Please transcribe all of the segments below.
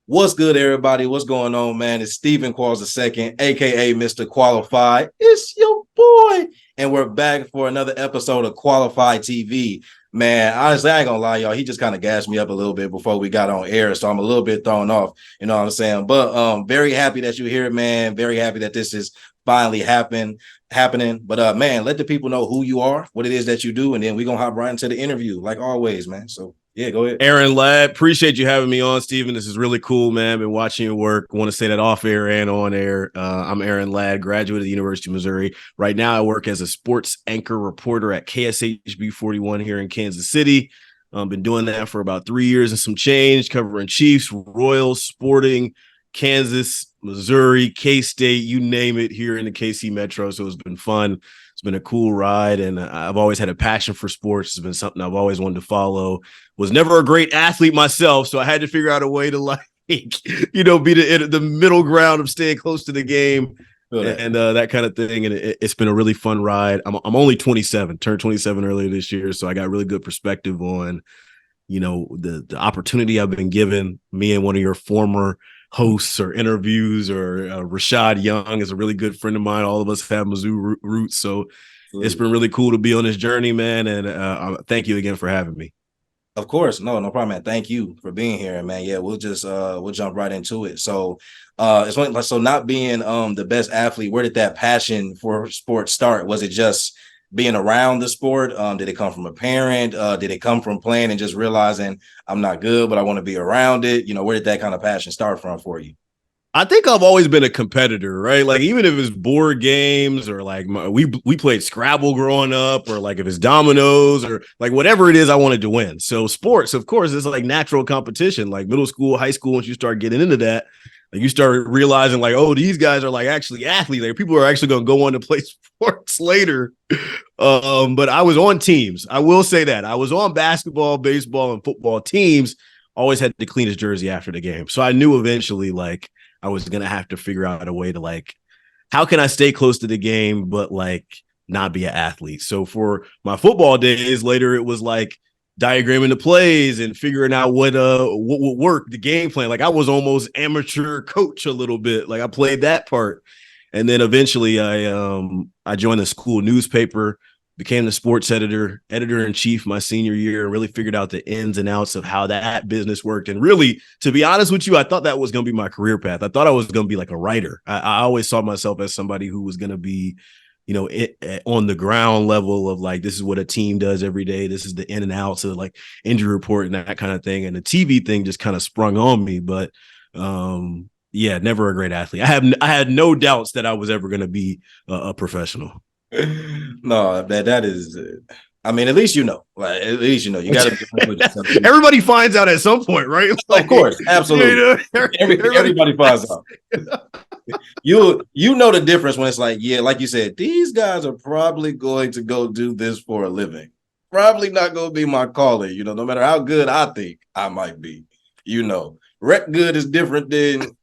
What's good, everybody? What's going on, man? It's Stephen Qualls II, aka Mr. Qualified. It's your boy, and we're back for another episode of Qualified TV. Man, honestly, I ain't gonna lie, y'all. He just kind of gassed me up a little bit before we got on air, so I'm a little bit thrown off. You know what I'm saying? But very happy that you're here, man. Very happy that this is finally happening. But man, let the people know who you are, what it is that you do, and then we're gonna hop right into the interview, like always, man. So yeah, go ahead. Aaron Ladd, appreciate you having me on, Steven. This is really cool, man. Been watching your work. Want to say that off air and on air. I'm Aaron Ladd, graduate of the University of Missouri. Right now, I work as a sports anchor reporter at KSHB 41 here in Kansas City. Been doing that for about 3 years and some change, covering Chiefs, Royals, Sporting, Kansas, Missouri, K-State, you name it, here in the KC Metro. So it's been fun. It's been a cool ride, and I've always had a passion for sports. It's been something I've always wanted to follow. Was never a great athlete myself, so I had to figure out a way to be the middle ground of staying close to the game and that kind of thing. And it's been a really fun ride. I'm only 27, turned 27 earlier this year, so I got really good perspective on, the opportunity I've been given. Me and one of your former hosts or interviews, or Rashad Young is a really good friend of mine. All of us have Mizzou roots, so it's been really cool to be on this journey, man. And thank you again for having me. Of course, no problem, man. Thank you for being here, man. Yeah, we'll jump right into it. So, it's like, so not being the best athlete. Where did that passion for sports start? Was it just being around the sport? Did it come from a parent? Did it come from playing and just realizing I'm not good, but I want to be around it? Where did that kind of passion start from for you? I think I've always been a competitor, right? Like, even if it's board games, or like we played Scrabble growing up, or like if it's dominoes, or like whatever it is, I wanted to win. So sports, of course, is like natural competition. Like middle school, high school, once you start getting into that, like you start realizing like, oh, these guys are like actually athletes. Like people are actually going to go on to play sports later. But I was on teams. I will say that I was on basketball, baseball, and football teams. Always had the cleanest jersey after the game. So I knew eventually, like, I was going to have to figure out a way to, like, how can I stay close to the game, but like not be an athlete? So for my football days later, it was like diagramming the plays and figuring out what would work, the game plan. Like I was almost amateur coach a little bit. Like I played that part. And then eventually I joined the school newspaper, became the sports editor-in-chief my senior year, and really figured out the ins and outs of how that business worked. And really, to be honest with you, I thought that was going to be my career path. I thought I was going to be like a writer. I always saw myself as somebody who was going to be, on the ground level of like, this is what a team does every day. This is the in and outs of like injury report and that kind of thing. And the TV thing just kind of sprung on me. But yeah, never a great athlete. I had no doubts that I was ever going to be a professional. No, that is. I mean, at least like at least you got to. Everybody finds out at some point, right? Like, of course, absolutely. Everybody finds out. You know the difference when it's like, yeah, like you said, these guys are probably going to go do this for a living. Probably not going to be my calling. No matter how good I think I might be. Rec good is different than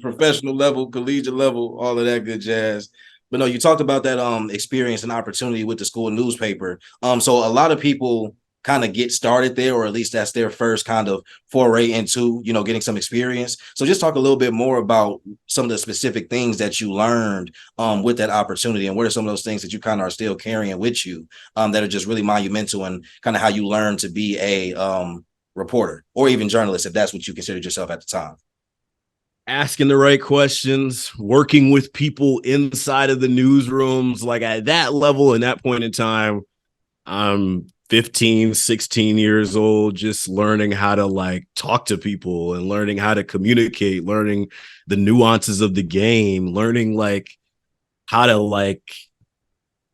professional level, collegiate level, all of that good jazz. But no, you talked about that experience and opportunity with the school newspaper. So a lot of people kind of get started there, or at least that's their first kind of foray into, getting some experience. So just talk a little bit more about some of the specific things that you learned with that opportunity, and what are some of those things that you kind of are still carrying with you that are just really monumental, and kind of how you learned to be a reporter or even journalist, if that's what you considered yourself at the time. Asking the right questions, working with people inside of the newsrooms. Like at that level, in that point in time, I'm 15, 16 years old, just learning how to like talk to people and learning how to communicate, learning the nuances of the game, learning like how to like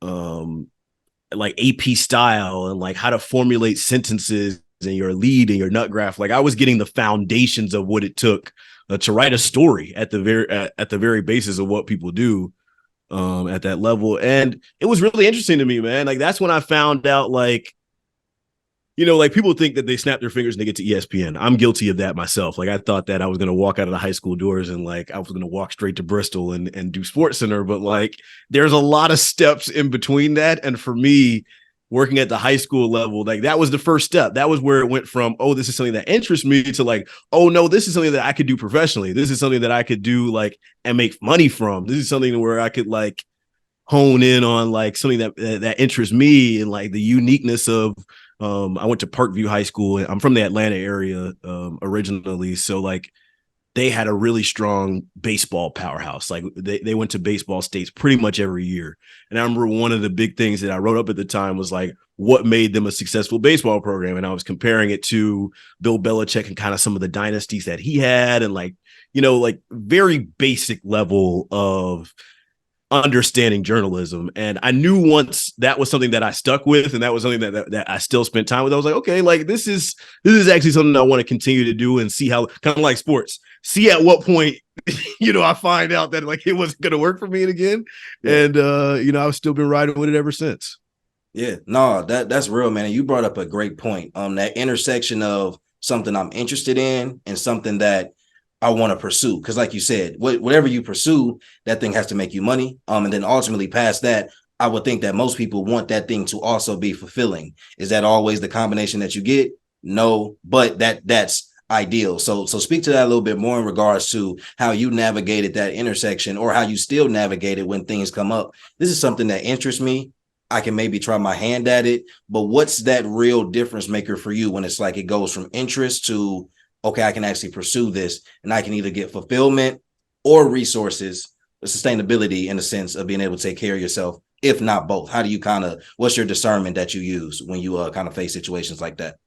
AP style, and like how to formulate sentences and your lead and your nut graph. Like I was getting the foundations of what it took to write a story at the very basis of what people do at that level. And it was really interesting to me, man. Like that's when I found out, like, like people think that they snap their fingers and they get to ESPN. I'm guilty of that myself. Like I thought that I was going to walk out of the high school doors and like I was going to walk straight to Bristol and do Sports Center. But like there's a lot of steps in between that. And for me, working at the high school level, like that was the first step. That was where it went from, oh, this is something that interests me to like, oh no, this is something that I could do professionally. This is something that I could do like and make money from. This is something where I could like hone in on like something that interests me and like the uniqueness of I went to Parkview High School. I'm from the Atlanta area originally. So like they had a really strong baseball powerhouse. Like they went to baseball states pretty much every year. And I remember one of the big things that I wrote up at the time was like, what made them a successful baseball program? And I was comparing it to Bill Belichick and kind of some of the dynasties that he had and like, you know, like very basic level of understanding journalism. And I knew once that was something that I stuck with, and that was something that I still spent time with. I was like, okay, like this is actually something I want to continue to do and see how, kind of like sports, see at what point, you know, I find out that like it wasn't going to work for me again. Yeah. And, you know, I've still been riding with it ever since. Yeah, no, that's real, man. And you brought up a great point. That intersection of something I'm interested in and something that I want to pursue. Because like you said, whatever you pursue, that thing has to make you money. And then ultimately past that, I would think that most people want that thing to also be fulfilling. Is that always the combination that you get? No, but that's ideal. So speak to that a little bit more in regards to how you navigated that intersection or how you still navigate it when things come up. This is something that interests me. I can maybe try my hand at it, but what's that real difference maker for you when it's like it goes from interest to, okay, I can actually pursue this and I can either get fulfillment or resources, sustainability in the sense of being able to take care of yourself, if not both? How do you what's your discernment that you use when you kind of face situations like that?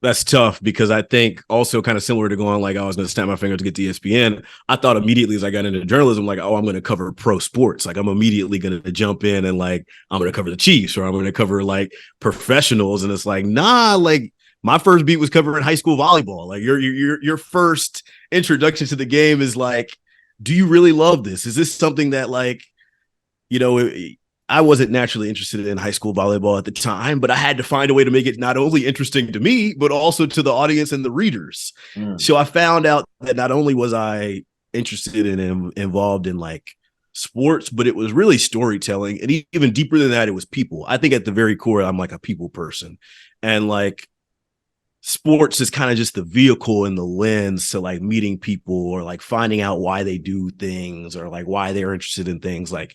That's tough because I think also kind of similar to going like I was going to snap my finger to get to ESPN. I thought immediately as I got into journalism, like, oh, I'm going to cover pro sports. Like I'm immediately going to jump in and like, I'm going to cover the Chiefs or I'm going to cover like professionals. And it's like, nah, like my first beat was covering high school volleyball. Like your first introduction to the game is like, do you really love this? Is this something that like, you know, I wasn't naturally interested in high school volleyball at the time, but I had to find a way to make it not only interesting to me, but also to the audience and the readers. So I found out that not only was I interested in involved in like sports, but it was really storytelling. And even deeper than that, it was people. I think at the very core, I'm like a people person. And like sports is kind of just the vehicle and the lens to like meeting people or like finding out why they do things or like why they're interested in things. Like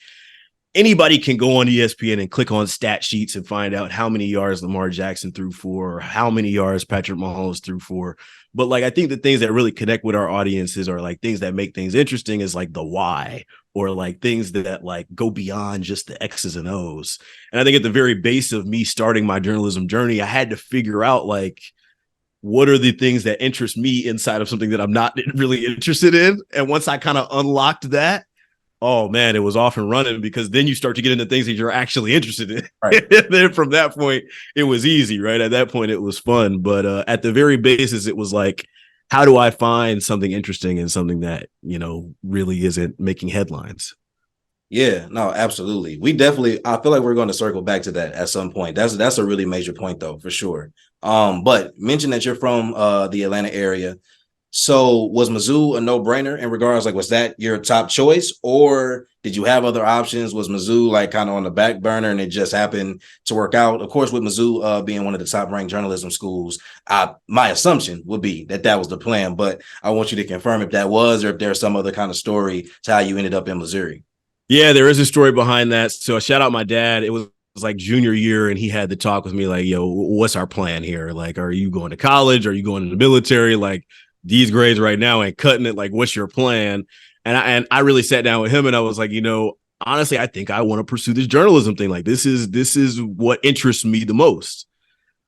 anybody can go on ESPN and click on stat sheets and find out how many yards Lamar Jackson threw for or how many yards Patrick Mahomes threw for. But like, I think the things that really connect with our audiences are like things that make things interesting is like the why or like things that like go beyond just the X's and O's. And I think at the very base of me starting my journalism journey, I had to figure out like, what are the things that interest me inside of something that I'm not really interested in? And once I kind of unlocked that, oh man, it was off and running because then you start to get into things that you're actually interested in. Right. And then from that point, it was easy, right? At that point, it was fun. But at the very basis, it was like, how do I find something interesting and something that, you know, really isn't making headlines? Yeah, no, absolutely. I feel like we're going to circle back to that at some point. That's a really major point though, for sure. But mention that you're from the Atlanta area. So was Mizzou a no-brainer in regards, like, was that your top choice or did you have other options? Was Mizzou like kind of on the back burner and it just happened to work out? Of course, with Mizzou being one of the top-ranked journalism schools, my assumption would be that was the plan, but I want you to confirm if that was or if there's some other kind of story to how you ended up in Missouri. Yeah, there is a story behind that. So I shout out my dad. It was like junior year and he had to talk with me like, yo, what's our plan here? Like, are you going to college? Are you going to the military? Like, these grades right now ain't cutting it. Like, what's your plan? And I really sat down with him and I was like, you know, honestly, I think I want to pursue this journalism thing. Like, this is what interests me the most.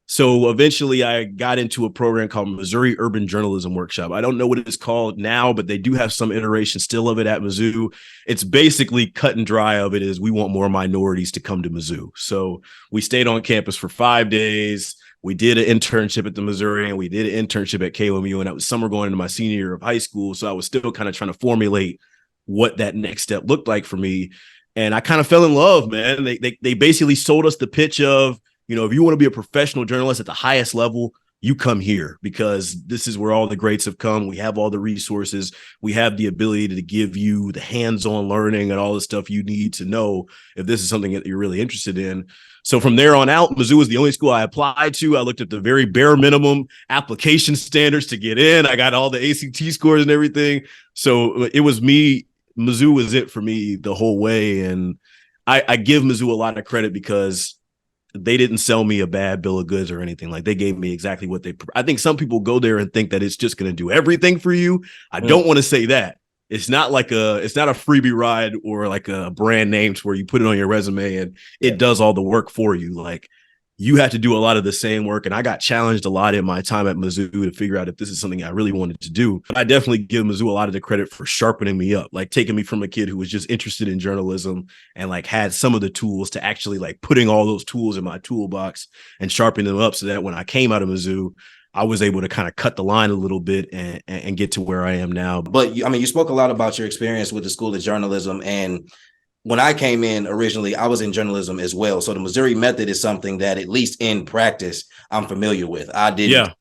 So eventually I got into a program called Missouri Urban Journalism Workshop. I don't know what it's called now, but they do have some iteration still of it at Mizzou. It's basically cut and dry of it is we want more minorities to come to Mizzou. So we stayed on campus for 5 days. We did an internship at the Missouri and we did an internship at KOMU. And that was summer going into my senior year of high school. So I was still kind of trying to formulate what that next step looked like for me. And I kind of fell in love, man. They basically sold us the pitch of, you know, if you want to be a professional journalist at the highest level, you come here because this is where all the greats have come. We have all the resources. We have the ability to give you the hands-on learning and all the stuff you need to know if this is something that you're really interested in. So from there on out, Mizzou was the only school I applied to. I looked at the very bare minimum application standards to get in. I got all the ACT scores and everything. So it was me. Mizzou was it for me the whole way. And I give Mizzou a lot of credit because they didn't sell me a bad bill of goods or anything. Like they gave me exactly what I think some people go there and think that it's just going to do everything for you. I don't want to say that. It's not it's not a freebie ride or like a brand name where you put it on your resume and it does all the work for you. Like you have to do a lot of the same work. And I got challenged a lot in my time at Mizzou to figure out if this is something I really wanted to do. I definitely give Mizzou a lot of the credit for sharpening me up, like taking me from a kid who was just interested in journalism and like had some of the tools to actually like putting all those tools in my toolbox and sharpening them up so that when I came out of Mizzou, I was able to kind of cut the line a little bit and get to where I am now. But you spoke a lot about your experience with the School of Journalism, and when I came in originally, I was in journalism as well. So the Missouri method is something that, at least in practice, I'm familiar with. I didn't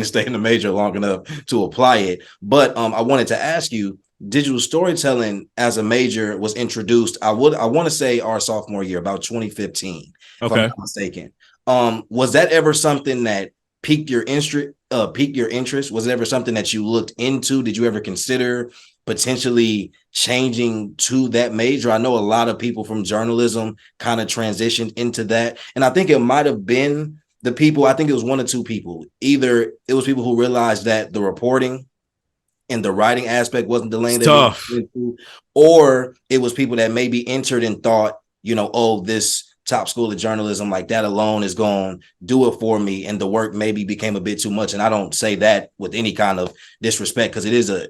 stay in the major long enough to apply it. But I wanted to ask you, digital storytelling as a major was introduced, I want to say our sophomore year, about 2015, if I'm not mistaken. Was that ever something that piqued your interest? Was it ever something that you looked into? Did you ever consider potentially changing to that major? I know a lot of people from journalism kind of transitioned into that. And I think it might have been the people, I think it was one or two people. Either it was people who realized that the reporting and the writing aspect wasn't the lane they were into, or it was people that maybe entered and thought, oh, this top school of journalism, like that alone is going to do it for me. And the work maybe became a bit too much. And I don't say that with any kind of disrespect, because it is a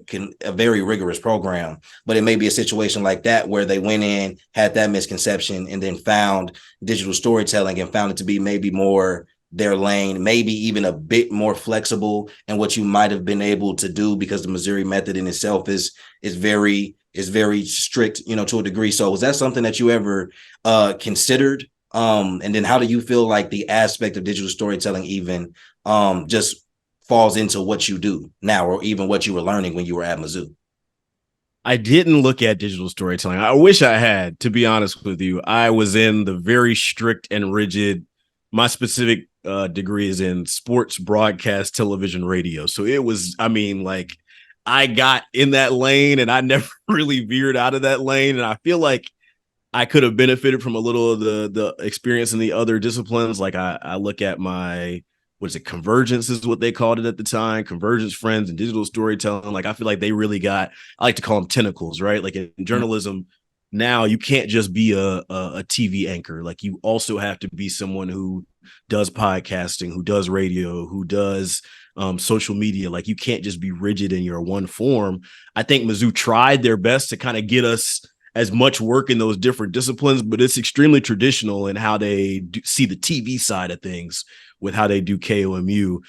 very rigorous program, but it may be a situation like that where they went in, had that misconception, and then found digital storytelling and found it to be maybe more their lane, maybe even a bit more flexible in what you might have been able to do, because the Missouri method in itself is very strict, to a degree. So was that something that you ever considered? And then how do you feel like the aspect of digital storytelling even just falls into what you do now, or even what you were learning when you were at Mizzou? I didn't look at digital storytelling. I wish I had, to be honest with you. I was in the very strict and rigid. My specific degree is in sports broadcast, television, radio. So it was, I got in that lane and I never really veered out of that lane. And I feel like I could have benefited from a little of the experience in the other disciplines. Like I look at my, convergence is what they called it at the time, convergence friends and digital storytelling. Like I feel like they really got, I like to call them tentacles, right? Like in journalism, now you can't just be a TV anchor. Like you also have to be someone who does podcasting, who does radio, who does social media. Like you can't just be rigid in your one form. I think Mizzou tried their best to kind of get us as much work in those different disciplines, but it's extremely traditional in how they see the TV side of things with how they do KOMU.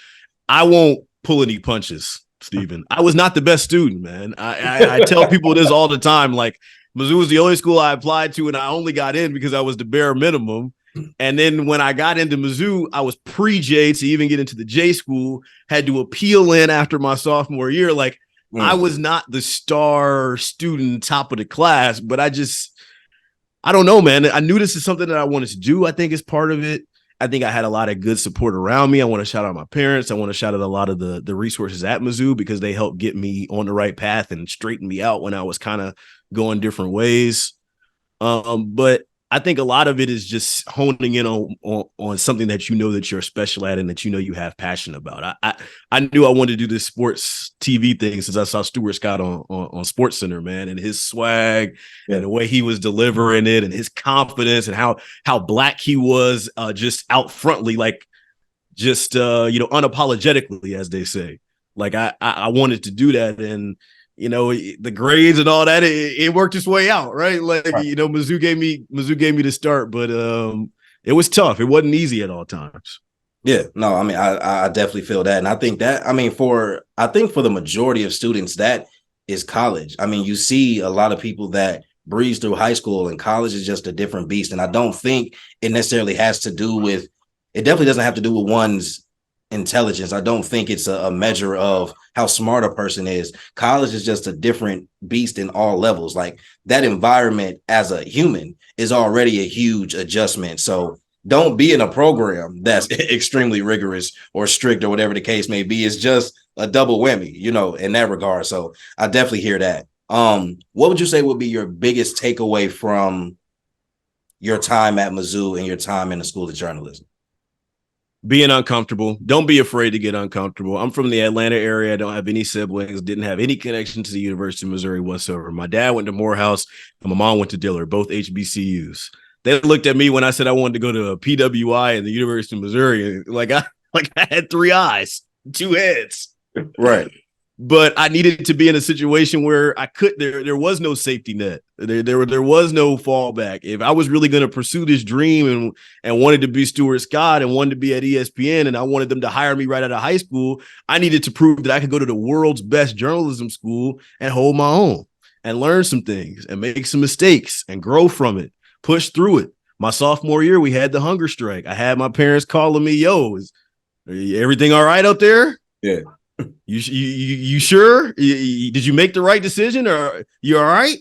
I won't pull any punches, Stephen. I was not the best student, man. I tell people this all the time. Like Mizzou was the only school I applied to, and I only got in because I was the bare minimum. And then when I got into Mizzou, I was pre-J to even get into the J school, had to appeal in after my sophomore year. Like I was not the star student, top of the class, but I don't know, man. I knew this is something that I wanted to do. I think it's part of it. I think I had a lot of good support around me. I want to shout out my parents. I want to shout out a lot of the resources at Mizzou, because they helped get me on the right path and straighten me out when I was kind of going different ways. But I think a lot of it is just honing in on something that that you're special at and that you have passion about. I knew I wanted to do this sports TV thing since I saw Stuart Scott on Sports Center, man, and his swag and the way he was delivering it and his confidence and how black he was, just out frontly, like just unapologetically, as they say. Like I wanted to do that, and the grades and all that, it worked its way out, right? Like, Mizzou gave me the start, but it was tough. It wasn't easy at all times. Yeah, no, I definitely feel that. And I think that, for the majority of students, that is college. You see a lot of people that breeze through high school, and college is just a different beast. And I don't think it necessarily has to do with, it definitely doesn't have to do with one's intelligence. I don't think it's a measure of how smart a person is. College is just a different beast in all levels. Like that environment as a human is already a huge adjustment. So don't be in a program that's extremely rigorous or strict or whatever the case may be. It's just a double whammy, you know, in that regard. So I definitely hear that. What would you say would be your biggest takeaway from your time at Mizzou and your time in the School of Journalism? Being uncomfortable. Don't be afraid to get uncomfortable. I'm from the Atlanta area. I don't have any siblings, didn't have any connection to the University of Missouri whatsoever. My dad went to Morehouse and my mom went to Dillard, both HBCUs. They looked at me when I said I wanted to go to PWI and the University of Missouri. Like I had three eyes, two heads. Right. But I needed to be in a situation where I could. There was no safety net. There was no fallback. If I was really going to pursue this dream and wanted to be Stuart Scott and wanted to be at ESPN and I wanted them to hire me right out of high school, I needed to prove that I could go to the world's best journalism school and hold my own and learn some things and make some mistakes and grow from it, push through it. My sophomore year, we had the hunger strike. I had my parents calling me, "Yo, is everything all right out there? Yeah. You sure? Did you make the right decision? Or you all right?"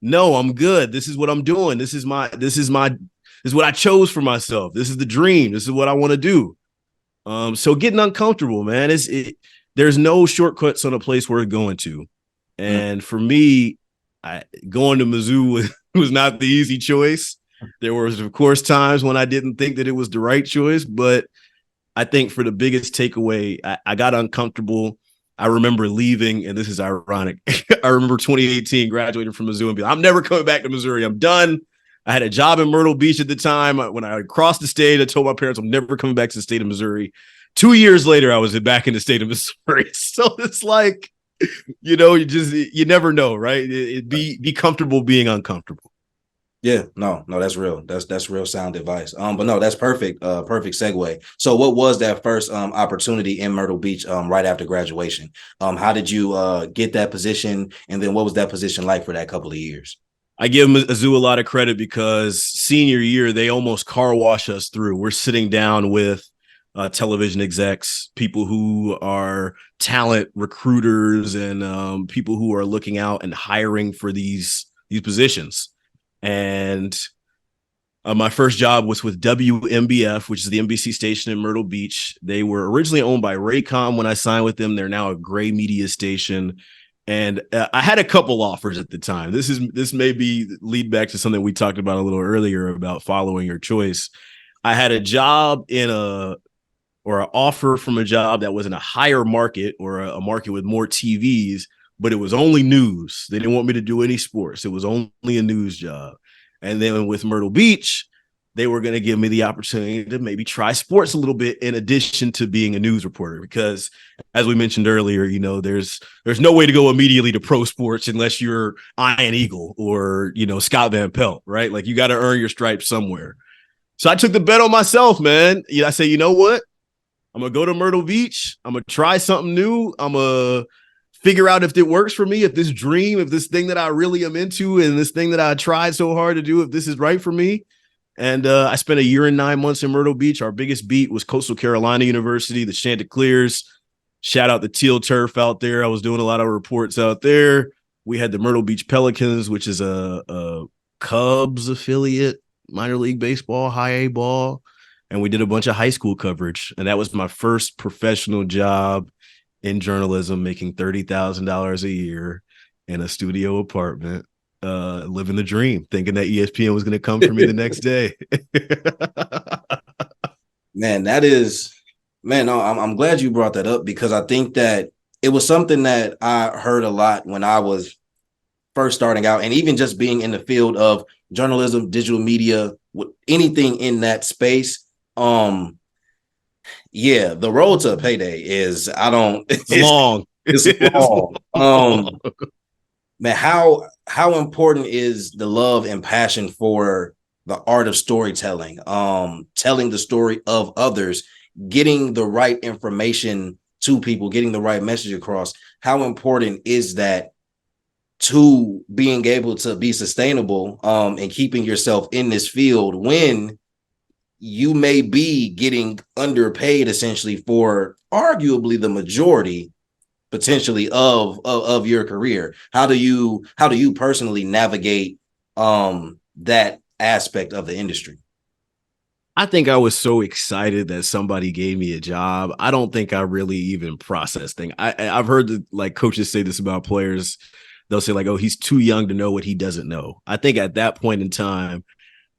No, I'm good. This is what I'm doing. This is what I chose for myself. This is the dream. This is what I want to do. So getting uncomfortable, man, there's no shortcuts on a place we're going to. And for me, going to Mizzou was not the easy choice. There was, of course, times when I didn't think that it was the right choice, but I think for the biggest takeaway, I got uncomfortable. I remember leaving, and this is ironic. I remember 2018 graduating from Mizzou and being, I'm never coming back to Missouri. I'm done. I had a job in Myrtle Beach at the time. When I crossed the state, I told my parents I'm never coming back to the state of Missouri. 2 years later, I was back in the state of Missouri. So it's like, you know, you never know, right? Be comfortable being uncomfortable. Yeah, no, that's real. That's real sound advice. But no, that's perfect. Perfect segue. So, what was that first opportunity in Myrtle Beach right after graduation? How did you get that position, and then what was that position like for that couple of years? I give Mizzou a lot of credit because senior year they almost car wash us through. We're sitting down with television execs, people who are talent recruiters, and people who are looking out and hiring for these positions. And my first job was with WMBF, which is the NBC station in Myrtle Beach. They were originally owned by Raycom when I signed with them. They're now a gray media station. And I had a couple offers at the time. This may be lead back to something we talked about a little earlier about following your choice. I had a job or an offer from a job that was in a higher market or a market with more TVs, but it was only news. They didn't want me to do any sports. It was only a news job. And then with Myrtle Beach, they were going to give me the opportunity to maybe try sports a little bit in addition to being a news reporter. Because as we mentioned earlier, you know, there's no way to go immediately to pro sports unless you're Ian Eagle or, you know, Scott Van Pelt, right? Like you got to earn your stripes somewhere. So I took the bet on myself, man. I say, you know what? I'm going to go to Myrtle Beach. I'm going to try something new. I'm going to figure out if it works for me, if this dream, if this thing that I really am into and this thing that I tried so hard to do, if this is right for me. And I spent a year and 9 months in Myrtle Beach. Our biggest beat was Coastal Carolina University, the Chanticleers. Shout out the Teal Turf out there. I was doing a lot of reports out there. We had the Myrtle Beach Pelicans, which is a Cubs affiliate, minor league baseball, high A ball. And we did a bunch of high school coverage. And that was my first professional job in journalism, making $30,000 a year in a studio apartment, living the dream, thinking that ESPN was going to come for me the next day. No, I'm glad you brought that up because I think that it was something that I heard a lot when I was first starting out, and even just being in the field of journalism, digital media, anything in that space. Yeah, the road to payday is it's long. It's long. Man, how important is the love and passion for the art of storytelling, telling the story of others, getting the right information to people, getting the right message across? How important is that to being able to be sustainable and keeping yourself in this field when you may be getting underpaid essentially for arguably the majority potentially of your career? How do you personally navigate that aspect of the industry? I think I was so excited that somebody gave me a job. I don't think I really even processed things. I've heard that like coaches say this about players. They'll say like, "Oh, he's too young to know what he doesn't know." I think at that point in time,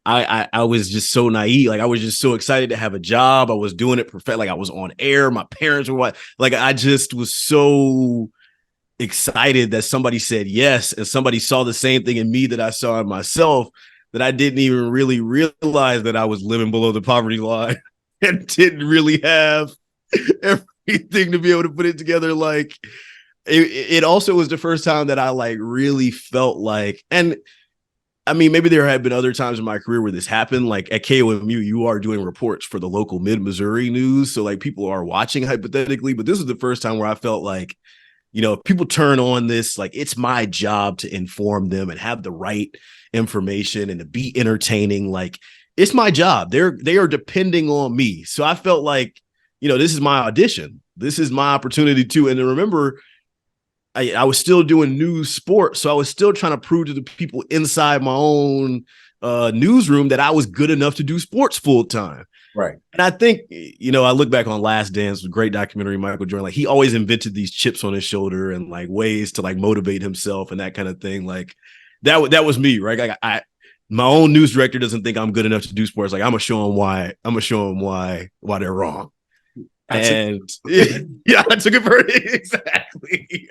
I was just so naive. Like I was just so excited to have a job. I was doing it perfect. Like I was on air. My parents were what? Like I just was so excited that somebody said yes, and somebody saw the same thing in me that I saw in myself, that I didn't even really realize that I was living below the poverty line and didn't really have everything to be able to put it together. Like it also was the first time that I like really felt like, and I mean, maybe there had been other times in my career where this happened. Like at KOMU, you are doing reports for the local mid-Missouri news. So like people are watching hypothetically, but this is the first time where I felt like, if people turn on this, like it's my job to inform them and have the right information and to be entertaining. Like it's my job. They are depending on me. So I felt like, this is my audition. This is my opportunity too. And to remember, I was still doing news sports. So I was still trying to prove to the people inside my own newsroom that I was good enough to do sports full time. Right. And I think, I look back on Last Dance, a great documentary, Michael Jordan, like he always invented these chips on his shoulder and like ways to like motivate himself and that kind of thing. Like that was me, right? Like my own news director doesn't think I'm good enough to do sports. Like I'm gonna show them why they're wrong. And yeah, I took it for exactly.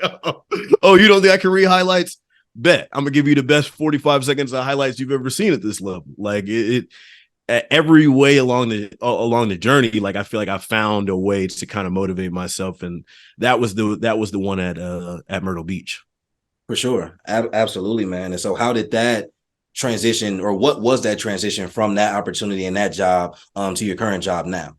Oh, you don't think I can read highlights? Bet I'm gonna give you the best 45 seconds of highlights you've ever seen at this level. Like it every way along the journey, like I feel like I found a way to kind of motivate myself, and that was the one at Myrtle Beach. For sure. Absolutely, man. And so how did that transition, or what was that transition from that opportunity and that job to your current job now?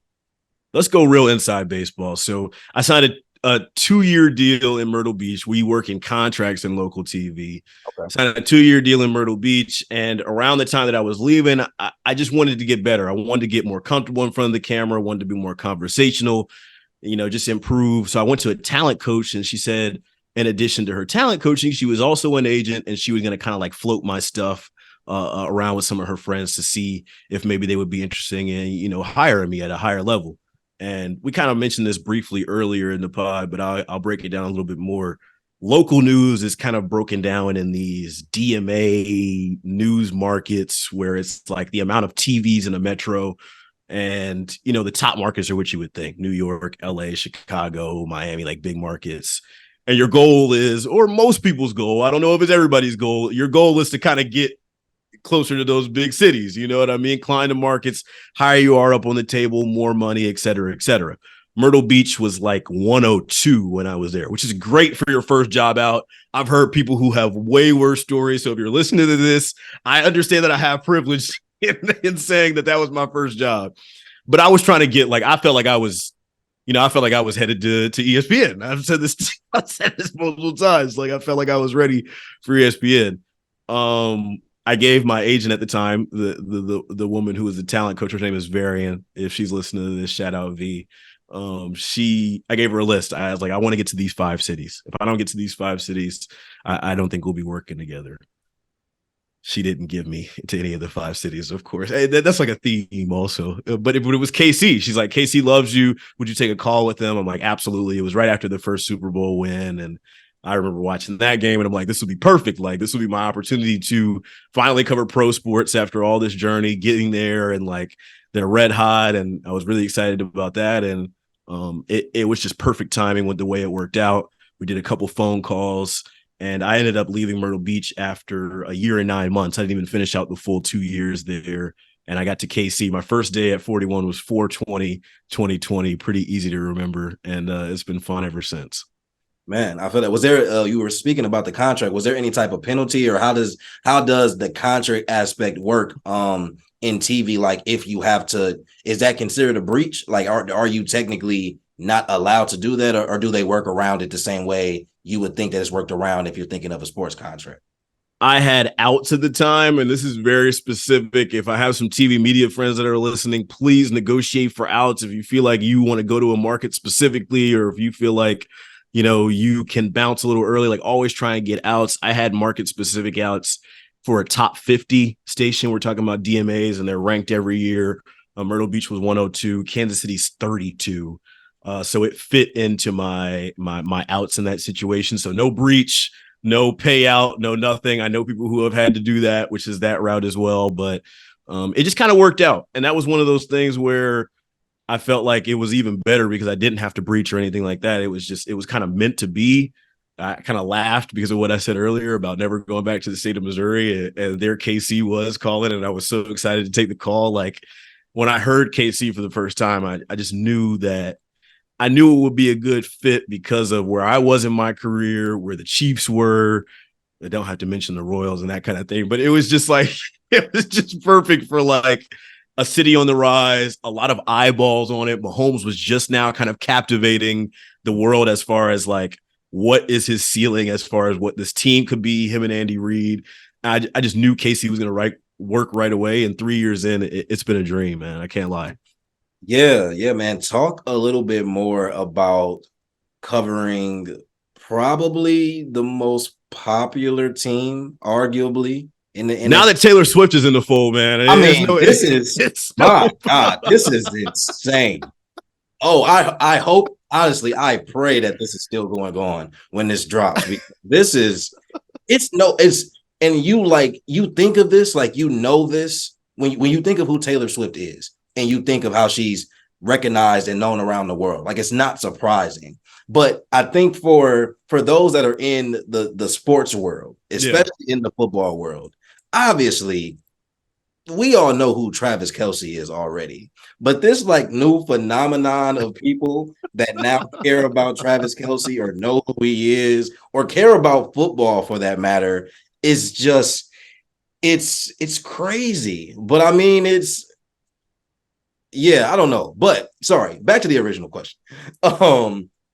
Let's go real inside baseball. So I signed a 2-year deal in Myrtle Beach. We work in contracts in local TV. Okay. Signed a 2-year deal in Myrtle Beach. And around the time that I was leaving, I just wanted to get better. I wanted to get more comfortable in front of the camera, wanted to be more conversational, just improve. So I went to a talent coach, and she said, in addition to her talent coaching, she was also an agent, and she was going to kind of like float my stuff around with some of her friends to see if maybe they would be interested in, hiring me at a higher level. And we kind of mentioned this briefly earlier in the pod, but I'll break it down a little bit more. Local news is kind of broken down in these DMA news markets where it's like the amount of TVs in a metro. And, the top markets are what you would think: New York, LA, Chicago, Miami, like big markets. And your goal is, or most people's goal, I don't know if it's everybody's goal, your goal is to kind of get closer to those big cities, you know what I mean? Climb the markets, higher you are up on the table, more money, et cetera, et cetera. Myrtle Beach was like 102 when I was there, which is great for your first job out. I've heard people who have way worse stories. So if you're listening to this, I understand that I have privilege in saying that was my first job. But I was trying to get, like, I felt like I was headed to ESPN. I've said this multiple times. Like I felt like I was ready for ESPN. I gave my agent at the time, the woman who was the talent coach, her name is Varian. If she's listening to this, shout out V. I gave her a list. I was like, I want to get to these 5 cities. If I don't get to these 5 cities, I don't think we'll be working together. She didn't give me to any of the 5 cities, of course. That's like a theme also. But it was KC. She's like, KC loves you. Would you take a call with them? I'm like, absolutely. It was right after the first Super Bowl win. And I remember watching that game, and I'm like, this would be perfect. Like, this would be my opportunity to finally cover pro sports after all this journey, getting there, and like they're red hot. And I was really excited about that. And it was just perfect timing with the way it worked out. We did a couple phone calls, and I ended up leaving Myrtle Beach after a year and 9 months. I didn't even finish out the full 2 years there. And I got to KC. My first day at 41 was 4/20/2020. Pretty easy to remember. And it's been fun ever since. Man, I feel that. Was there, you were speaking about the contract, was there any type of penalty, or how does the contract aspect work in TV? Like if you have to, is that considered a breach? Like are you technically not allowed to do that, or do they work around it the same way you would think that it's worked around if you're thinking of a sports contract? I had outs at the time, and this is very specific. If I have some TV media friends that are listening, please negotiate for outs if you feel like you want to go to a market specifically, or if you feel like you can bounce a little early. Like always try and get outs. I had market specific outs for a top 50 station. We're talking about DMAs, and they're ranked every year. Myrtle Beach was 102, Kansas City's 32. So it fit into my outs in that situation. So no breach, no payout, no nothing. I know people who have had to do that, which is that route as well. But it just kind of worked out. And that was one of those things where I felt like it was even better because I didn't have to breach or anything like that. It was kind of meant to be. I kind of laughed because of what I said earlier about never going back to the state of Missouri, and there KC was calling, and I was so excited to take the call. Like when I heard KC for the first time, I just knew that I knew it would be a good fit because of where I was in my career, where the Chiefs were. I don't have to mention the Royals and that kind of thing, but it was just like, it was just perfect for like a city on the rise, a lot of eyeballs on it. Mahomes was just now kind of captivating the world as far as like, what is his ceiling as far as what this team could be, him and Andy Reid. I just knew Casey was going to work right away. And 3 years in, it's been a dream, man. I can't lie. Yeah, man. Talk a little bit more about covering probably the most popular team, arguably, in the Now NFL. that Taylor Swift is in the fold, man. This is my God, this is insane. Oh, I hope, honestly, I pray that this is still going on when this drops. This is, and you think of this like this when you think of who Taylor Swift is, and you think of how she's recognized and known around the world. Like, it's not surprising. But I think for those that are in the sports world, especially in the football world, obviously we all know who Travis Kelce is already. But this like new phenomenon of people that now care about Travis Kelce or know who he is or care about football for that matter is just it's crazy. But I mean, I don't know. But sorry, back to the original question.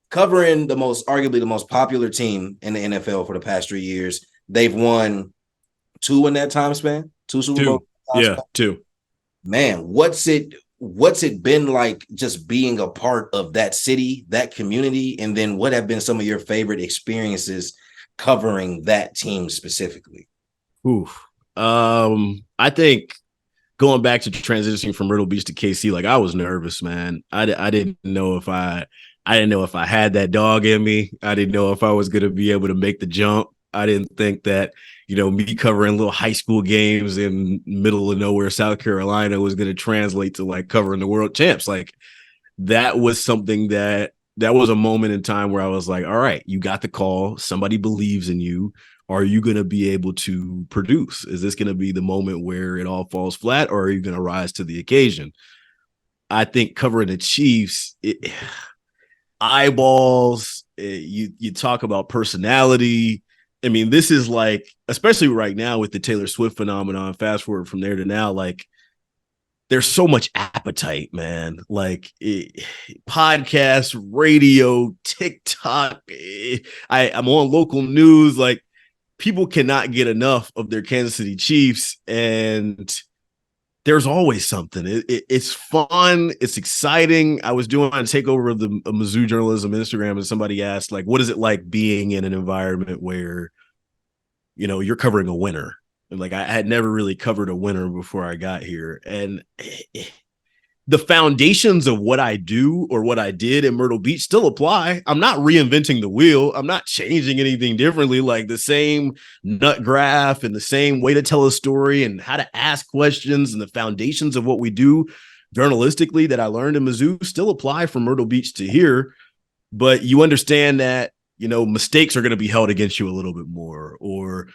Covering arguably the most popular team in the NFL for the past 3 years, they've won 2 in that time span, 2 Super Bowls. Yeah, 2. Man, what's it been like just being a part of that city, that community, and then what have been some of your favorite experiences covering that team specifically? I think going back to transitioning from Myrtle Beach to KC, like I was nervous, man. I didn't know if I had that dog in me. I didn't know if I was going to be able to make the jump. I didn't think that, me covering little high school games in middle of nowhere, South Carolina was going to translate to like covering the world champs. Like that was something that was a moment in time where I was like, all right, you got the call. Somebody believes in you. Are you going to be able to produce? Is this going to be the moment where it all falls flat, or are you going to rise to the occasion? I think covering the Chiefs, eyeballs, you talk about personality. I mean, this is like, especially right now with the Taylor Swift phenomenon, fast forward from there to now, like there's so much appetite, man. Like podcasts, radio, TikTok. I'm on local news. Like people cannot get enough of their Kansas City Chiefs, and there's always something. It's fun. It's exciting. I was doing a takeover of the Mizzou journalism Instagram, and somebody asked, like, what is it like being in an environment where, you're covering a winner? And like, I had never really covered a winner before I got here. And the foundations of what I do or what I did in Myrtle Beach still apply. I'm not reinventing the wheel. I'm not changing anything differently. Like the same nut graph and the same way to tell a story and how to ask questions and the foundations of what we do journalistically that I learned in Mizzou still apply from Myrtle Beach to here. But you understand that, mistakes are going to be held against you a little bit more, or,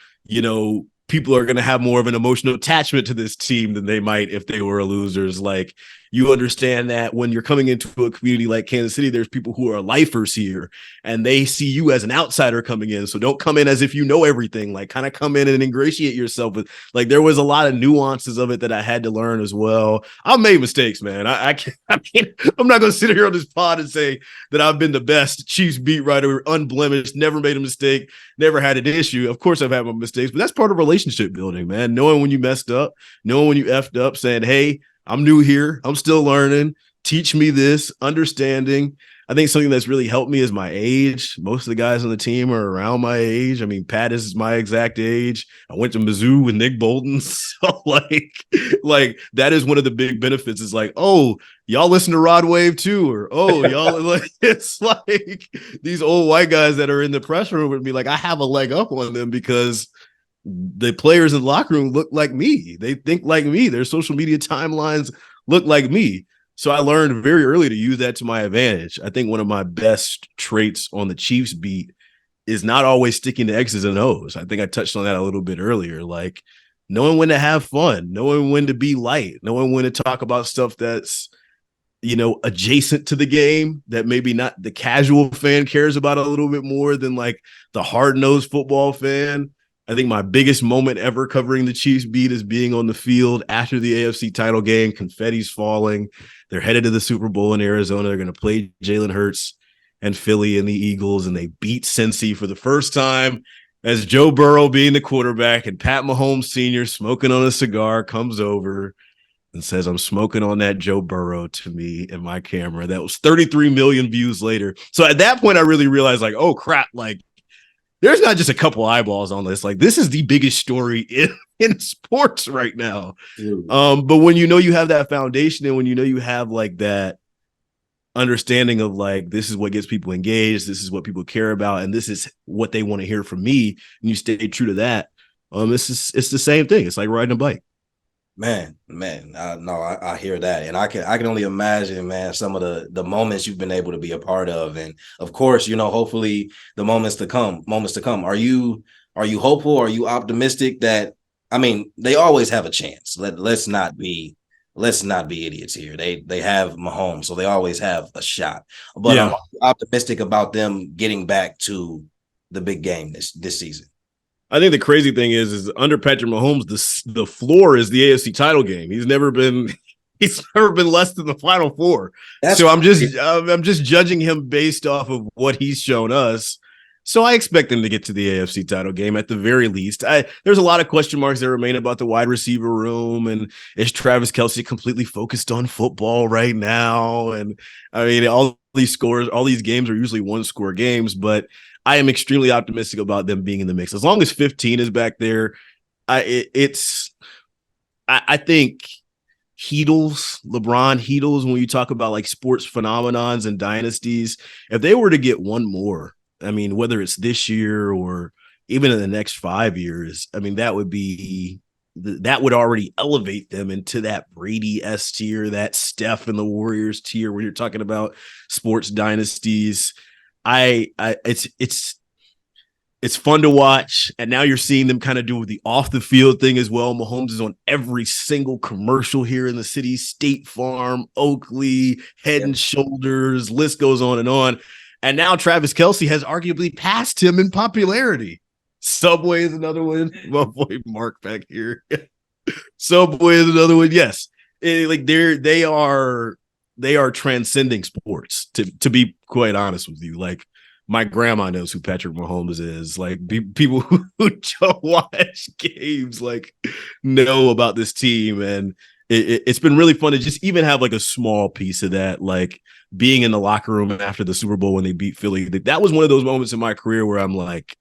people are going to have more of an emotional attachment to this team than they might if they were losers. Like you understand that when you're coming into a community like Kansas City, there's people who are lifers here and they see you as an outsider coming in. So don't come in as if you know everything, like kind of come in and ingratiate yourself with, like, there was a lot of nuances of it that I had to learn as well. I've made mistakes, man. I'm not going to sit here on this pod and say that I've been the best Chiefs beat writer, unblemished, never made a mistake, never had an issue. Of course I've had my mistakes, but that's part of relationship building, man. Knowing when you messed up, knowing when you effed up, saying, hey, I'm new here, I'm still learning, teach me this, understanding. I think something that's really helped me is my age. Most of the guys on the team are around my age. I mean, Pat is my exact age. I went to Mizzou with Nick Bolton. So like that is one of the big benefits is like, oh, y'all listen to Rod Wave too, or oh, y'all like it's like these old white guys that are in the press room would be like, I have a leg up on them because the players in the locker room look like me. They think like me. Their social media timelines look like me. So I learned very early to use that to my advantage. I think one of my best traits on the Chiefs beat is not always sticking to X's and O's. I think I touched on that a little bit earlier. Like knowing when to have fun, knowing when to be light, knowing when to talk about stuff that's, adjacent to the game that maybe not the casual fan cares about a little bit more than like the hard-nosed football fan. I think my biggest moment ever covering the Chiefs beat is being on the field after the AFC title game, confetti's falling. They're headed to the Super Bowl in Arizona. They're going to play Jalen Hurts and Philly and the Eagles, and they beat Cincy for the first time as Joe Burrow being the quarterback, and Pat Mahomes Sr. smoking on a cigar comes over and says, I'm smoking on that Joe Burrow to me and my camera. That was 33 million views later. So at that point, I really realized like, oh crap, like there's not just a couple eyeballs on this. Like this is the biggest story in sports right now. But when you have that foundation and when you have like that understanding of like, this is what gets people engaged, this is what people care about, and this is what they want to hear from me, and you stay true to that, it's the same thing. It's like riding a bike. Man, no, I hear that, and I can only imagine, man, some of the moments you've been able to be a part of, and of course, hopefully the moments to come. Are you hopeful? Are you optimistic that? I mean, they always have a chance. Let's not be idiots here. They have Mahomes, so they always have a shot. But I'm optimistic about them getting back to the big game this season. I think the crazy thing is under Patrick Mahomes, the floor is the AFC title game. He's never been less than the Final Four. So I'm just judging him based off of what he's shown us. So I expect him to get to the AFC title game at the very least. There's a lot of question marks that remain about the wide receiver room, and is Travis Kelce completely focused on football right now? And I mean, all these games are usually one-score games, but I am extremely optimistic about them being in the mix. As long as 15 is back there, I think LeBron Heatles, when you talk about like sports phenomenons and dynasties, if they were to get one more, I mean, whether it's this year or even in the next 5 years, I mean, that would already elevate them into that Brady S tier, that Steph and the Warriors tier, when you're talking about sports dynasties. It's fun to watch, and now you're seeing them kind of do the off the field thing as well. Mahomes is on every single commercial here in the city, State Farm, Oakley, Head and Shoulders, list goes on. And now Travis Kelce has arguably passed him in popularity. Subway is another one. My boy Mark back here. Subway is another one. Yes, they are transcending sports. To be quite honest with you, like my grandma knows who Patrick Mahomes is. Like people who don't watch games like know about this team, and it's been really fun to just even have like a small piece of that, like being in the locker room after the Super Bowl when they beat Philly. That was one of those moments in my career where I'm like,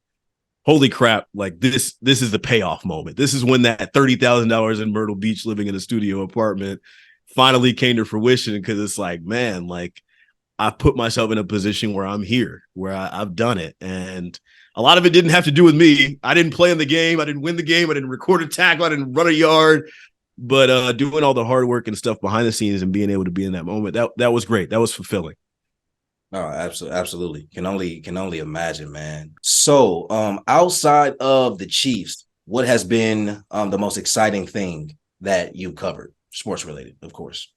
holy crap, like this is the payoff moment. This is when that $30,000 in Myrtle Beach living in a studio apartment finally came to fruition, because it's like, man, like I put myself in a position where I'm here, where I've done it. And a lot of it didn't have to do with me. I didn't play in the game. I didn't win the game. I didn't record a tackle. I didn't run a yard. But doing all the hard work and stuff behind the scenes and being able to be in that moment, that was great. That was fulfilling. Oh, absolutely. Can only imagine, man. So, outside of the Chiefs, what has been the most exciting thing that you covered, sports related, of course?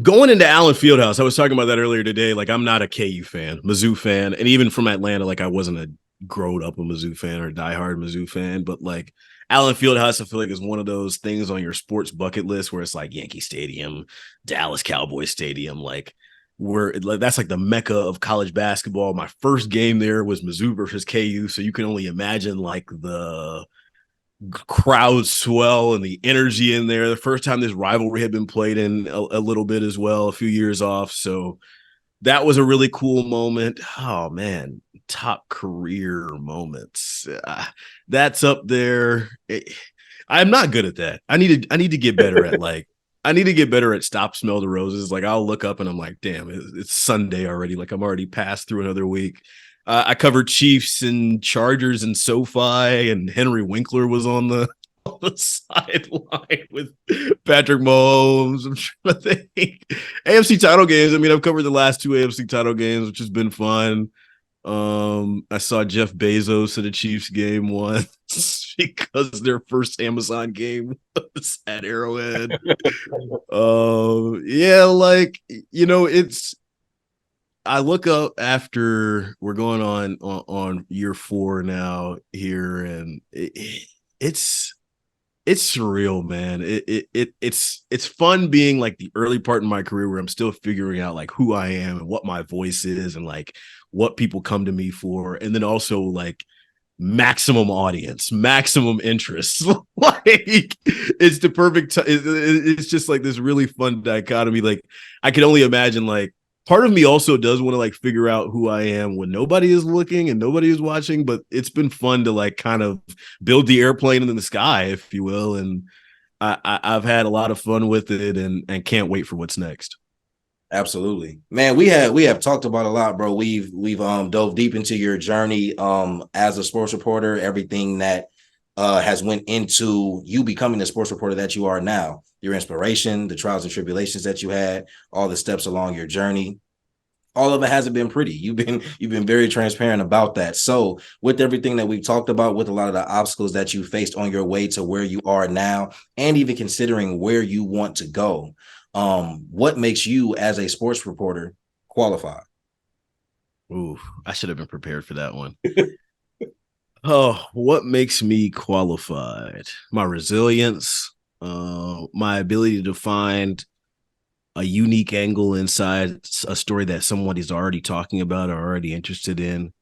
Going into Allen Fieldhouse, I was talking about that earlier today. Like, I'm not a KU fan, Mizzou fan, and even from Atlanta, like I wasn't a grown up a Mizzou fan or diehard Mizzou fan, but like Allen Fieldhouse, I feel like is one of those things on your sports bucket list where it's like Yankee Stadium, Dallas Cowboys Stadium, that's like the mecca of college basketball. My first game there was Mizzou versus KU, so you can only imagine like the crowd swell and the energy in there. The first time this rivalry had been played in a little bit as well, a few years off. So that was a really cool moment. Oh man, top career moments. That's up there. I'm not good at that. I need to get better at like I need to get better at stop, smell the roses. Like I'll look up and I'm like, damn, it's Sunday already. Like I'm already passed through another week. I covered Chiefs and Chargers and SoFi, and Henry Winkler was on the sideline with Patrick Mahomes. I'm trying to think. AFC title games. I mean, I've covered the last two AFC title games, which has been fun. I saw Jeff Bezos at a Chiefs game once because their first Amazon game was at Arrowhead. Yeah, like it's. I look up after we're going on year 4 now here, and it's surreal, man. It's fun being like the early part in my career where I'm still figuring out like who I am and what my voice is and like what people come to me for, and then also like maximum audience, maximum interest. Like it's the perfect it's just like this really fun dichotomy. Like I can only imagine like part of me also does want to like figure out who I am when nobody is looking and nobody is watching, but it's been fun to like kind of build the airplane in the sky, if you will. And I've had a lot of fun with it, and can't wait for what's next. Absolutely, man. We have talked about a lot, bro. We've dove deep into your journey as a sports reporter, everything that has went into you becoming the sports reporter that you are now, your inspiration, the trials and tribulations that you had, all the steps along your journey. All of it hasn't been pretty. You've been very transparent about that. So with everything that we've talked about, with a lot of the obstacles that you faced on your way to where you are now, and even considering where you want to go, what makes you as a sports reporter qualified? Ooh, I should have been prepared for that one. Oh, what makes me qualified? My resilience, my ability to find a unique angle inside a story that somebody's already talking about or already interested in.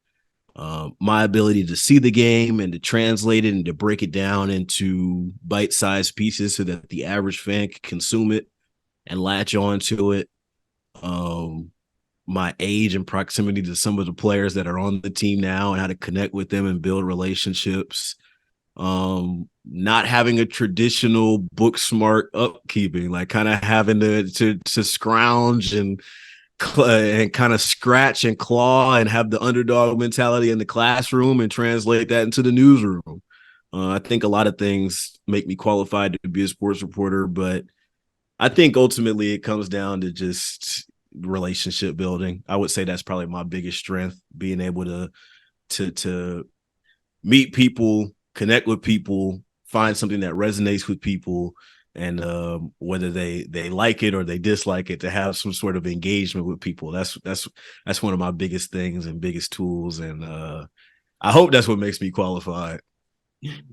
My ability to see the game and to translate it and to break it down into bite-sized pieces so that the average fan can consume it and latch on to it. My age and proximity to some of the players that are on the team now and how to connect with them and build relationships. Not having a traditional book smart upkeeping, like kind of having to scrounge and kind of scratch and claw and have the underdog mentality in the classroom and translate that into the newsroom. I think a lot of things make me qualified to be a sports reporter, but I think ultimately it comes down to just relationship building. I would say that's probably my biggest strength, being able to meet people, connect with people, find something that resonates with people, and whether they like it or they dislike it, to have some sort of engagement with people. That's one of my biggest things and biggest tools, and I hope that's what makes me qualified.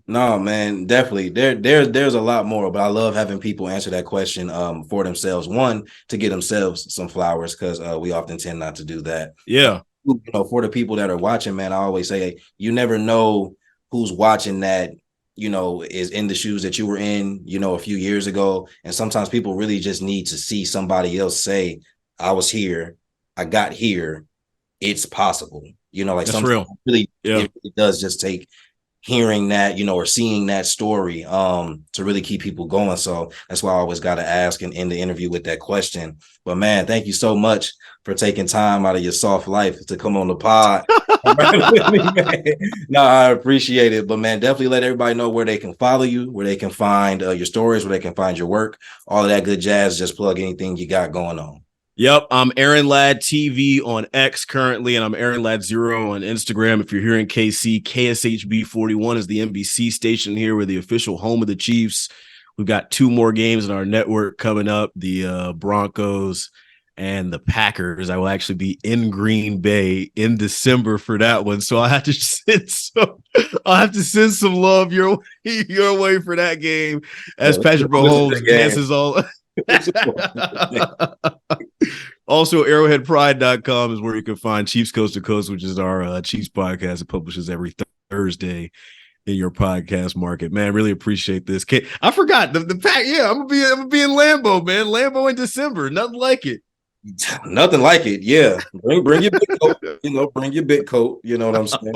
No, man, definitely. There's a lot more, but I love having people answer that question for themselves. One, to get themselves some flowers, because we often tend not to do that. Yeah. For the people that are watching, man, I always say you never know who's watching that, is in the shoes that you were in, a few years ago. And sometimes people really just need to see somebody else say, I was here, I got here, it's possible. Like That's sometimes real. really, Yeah. it does just take hearing that, or seeing that story to really keep people going. So that's why I always got to ask and end the interview with that question. But man, thank you so much for taking time out of your soft life to come on the pod. No, I appreciate it. But man, definitely let everybody know where they can follow you, where they can find your stories, where they can find your work, all of that good jazz. Just plug anything you got going on. Yep, I'm Aaron Ladd TV on X currently, and I'm Aaron Ladd 0 on Instagram. If you're here in KC, KSHB 41 is the NBC station here. We're the official home of the Chiefs. We've got 2 more games in our network coming up, the Broncos and the Packers. I will actually be in Green Bay in December for that one, so I'll have to send some love your way for that game as Patrick Mahomes dances all. Also, arrowheadpride.com is where you can find Chiefs Coast to Coast, which is our Chiefs podcast. It publishes every Thursday in your podcast market. Man, really appreciate this. I forgot the pack. Yeah, I'm gonna be in Lambeau, man. Lambeau in December. Nothing like it. Nothing like it. Yeah. Bring your big coat. Bring your big coat. You know what I'm saying?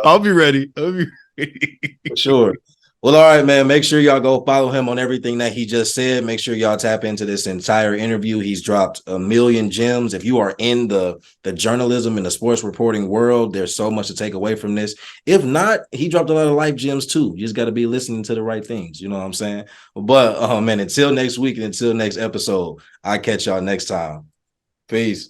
I'll be ready. I'll be ready. For sure. Well, all right, man. Make sure y'all go follow him on everything that he just said. Make sure y'all tap into this entire interview. He's dropped a million gems. If you are in the journalism and the sports reporting world, there's so much to take away from this. If not, he dropped a lot of life gems too. You just got to be listening to the right things. You know what I'm saying? But man, until next week and until next episode, I catch y'all next time. Peace.